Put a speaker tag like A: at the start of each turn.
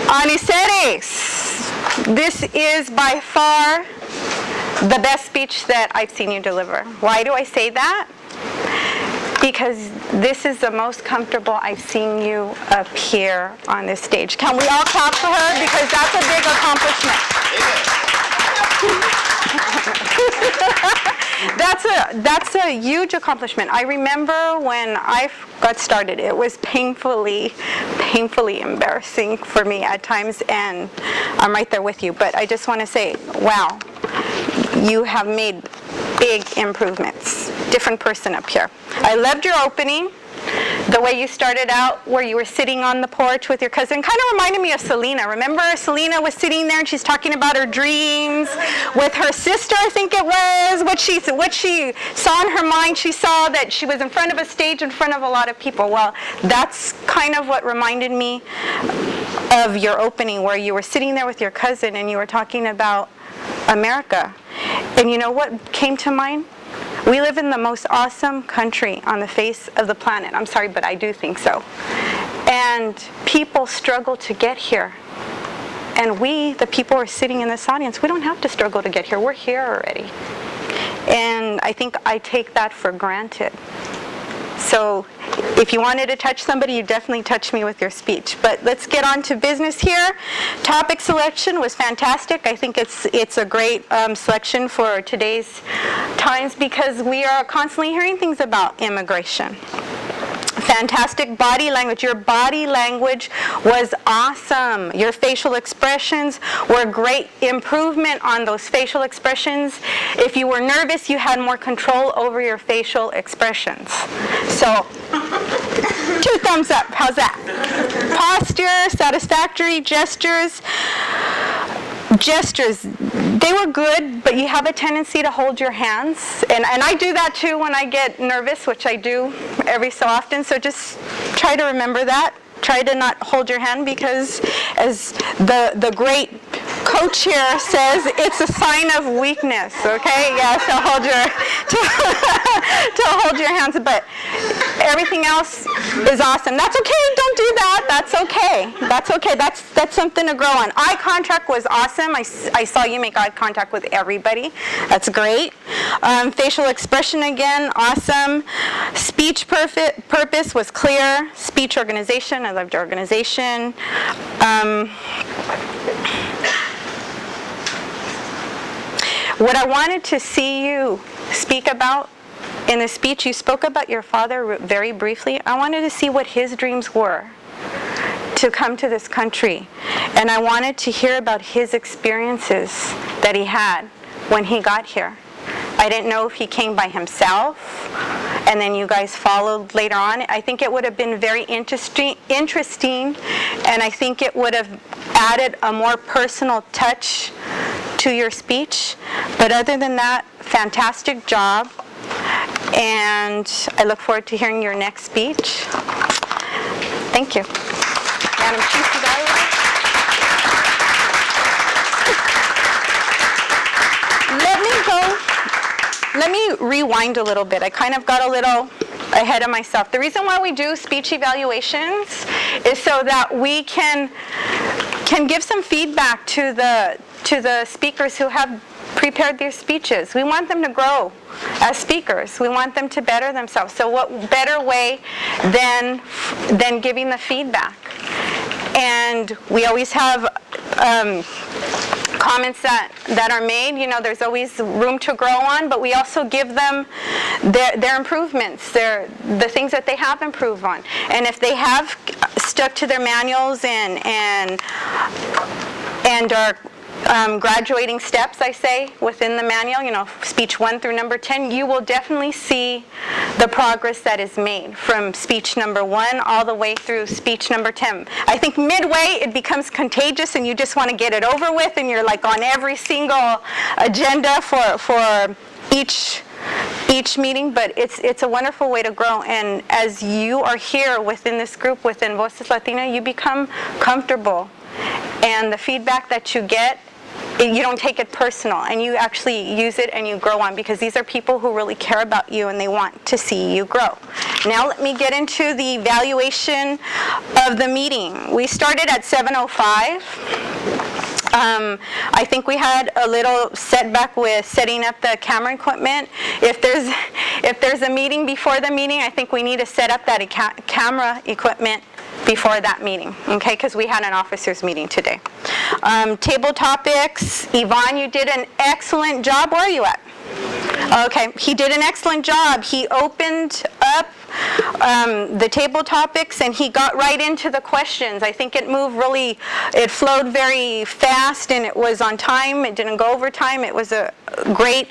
A: Aniceris, this is by far the best speech that I've seen you deliver. Why do I say that? Because this is the most comfortable I've seen you appear on this stage. Can we all clap for her? Because that's a big accomplishment. That's a huge accomplishment. I remember when I got started, it was painfully embarrassing for me at times, and I'm right there with you. But I just want to say, wow, you have made big improvements. Different person up here. I loved your opening. The way you started out, where you were sitting on the porch with your cousin, kind of reminded me of Selena. Remember, Selena was sitting there and she's talking about her dreams with her sister, I think it was. What she saw in her mind, she saw that she was in front of a stage in front of a lot of people. Well, that's kind of what reminded me of your opening, where you were sitting there with your cousin and you were talking about America. And you know what came to mind? We live in the most awesome country on the face of the planet. I'm sorry, but I do think so. And people struggle to get here. And we, the people who are sitting in this audience, we don't have to struggle to get here. We're here already. And I think I take that for granted. So if you wanted to touch somebody, you definitely touched me with your speech. But let's get on to business here. Topic selection was fantastic. I think it's a great selection for today's times, because we are constantly hearing things about immigration. Fantastic body language. Your body language was awesome. Your facial expressions were great. Improvement on those facial expressions. If you were nervous, you had more control over your facial expressions. So, 2 thumbs up. How's that? Posture, satisfactory, gestures. Gestures, they were good, but you have a tendency to hold your hands. And I do that too when I get nervous, which I do every so often. So just try to remember that. Try to not hold your hand, because as the great coach here says, it's a sign of weakness, okay? Yeah, to hold your hands, but everything else is awesome. That's okay, don't do that. That's okay. That's okay. That's something to grow on. Eye contact was awesome. I saw you make eye contact with everybody. That's great. Facial expression again, awesome. Speech purpose was clear. Speech organization, I loved your organization. What I wanted to see you speak about in the speech, you spoke about your father very briefly. I wanted to see what his dreams were to come to this country. And I wanted to hear about his experiences that he had when he got here. I didn't know if he came by himself and then you guys followed later on. I think it would have been very interesting, and I think it would have added a more personal touch to your speech. But other than that, fantastic job. And I look forward to hearing your next speech. Thank you. Madam Chief Evaluator. Let me rewind a little bit. I kind of got a little ahead of myself. The reason why we do speech evaluations is so that we can give some feedback to the speakers who have prepared their speeches. We want them to grow as speakers. We want them to better themselves. So what better way than giving the feedback? And we always have comments that are made. You know, there's always room to grow on, but we also give them their improvements, the things that they have improved on. And if they have stuck to their manuals and are graduating steps, I say, within the manual, you know, speech 1 through number 10, you will definitely see the progress that is made from speech number 1 all the way through speech number 10. I think midway it becomes contagious and you just want to get it over with, and you're like on every single agenda for each meeting, but it's a wonderful way to grow. And as you are here within this group, within Voces Latina, you become comfortable. And the feedback that you get, you don't take it personal, and you actually use it and you grow on, because these are people who really care about you and they want to see you grow. Now let me get into the evaluation of the meeting. We started at 7:05. I think we had a little setback with setting up the camera equipment. If there's a meeting before the meeting, I think we need to set up that camera equipment before that meeting, okay, because we had an officers meeting today. Table topics, Yvonne, you did an excellent job. Where are you at? Okay, he did an excellent job. He opened up the table topics and he got right into the questions. I think it flowed very fast and it was on time. It didn't go over time. It was a great